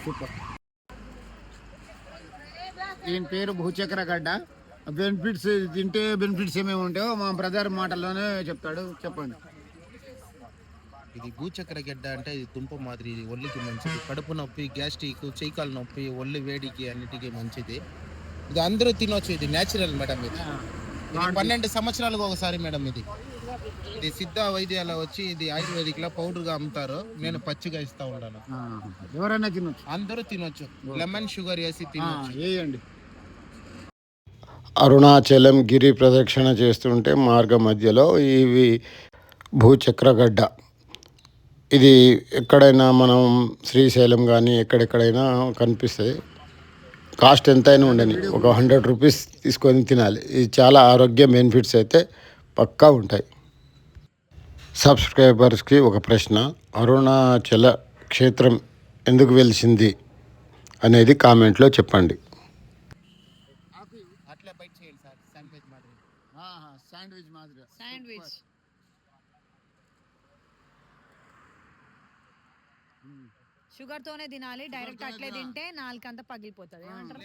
Super. దీని పేరు భూచక్ర గడ్డ. బెనిఫిట్స్ తింటే బెనిఫిట్స్ ఏమేమి ఉంటాయో మా బ్రదర్ మాటల్లోనే చెప్తాడు. చెప్పండి. ఇది భూచక్ర గడ్డ అంటే ఇది దుంప మాదిరి, ఇది ఒళ్ళికి మంచిది. కడుపు నొప్పి, గ్యాస్ట్రిక్, చేయికాల నొప్పి, ఒళ్ళు వేడికి అన్నిటికీ మంచిది. ఇది అందరూ తినొచ్చు. ఇది నేచురల్ మేడం. ఇది 12 సంవత్సరాలకు ఒకసారి మేడం. ఇది సిద్ధ వైద్యాల వచ్చి ఇది ఆయుర్వేదిక్ లో పౌడర్ గా అమ్ముతారు. నేను పచ్చిగా ఇస్తా ఉన్నాను. ఎవరైనా తినొచ్చు, అందరూ తినొచ్చు. లెమన్ షుగర్ వేసి తినొచ్చు. వేయండి. అరుణాచలం గిరి ప్రదక్షిణ చేస్తుంటే మార్గ మధ్యలో ఇవి భూచక్రగడ్డ. ఇది ఎక్కడైనా మనం శ్రీశైలం కానీ ఎక్కడెక్కడైనా కనిపిస్తుంది. కాస్ట్ ఎంతైనా ఉండని, ఒక 100 రూపీస్ తీసుకొని తినాలి. ఇది చాలా ఆరోగ్య బెనిఫిట్స్ అయితే పక్కా ఉంటాయి. సబ్స్క్రైబర్స్కి ఒక ప్రశ్న, అరుణాచల క్షేత్రం ఎందుకు వెలిసింది అనేది కామెంట్లో చెప్పండి. అట్లా బైట్ చేయాలి సార్. శాండ్విచ్ మాదిరి. శాండ్విచ్ షుగర్ తోనే తినాలి. డైరెక్ట్ అట్లే తింటే నాలుకంతా పగిలిపోతుంది. ఏమంటారు?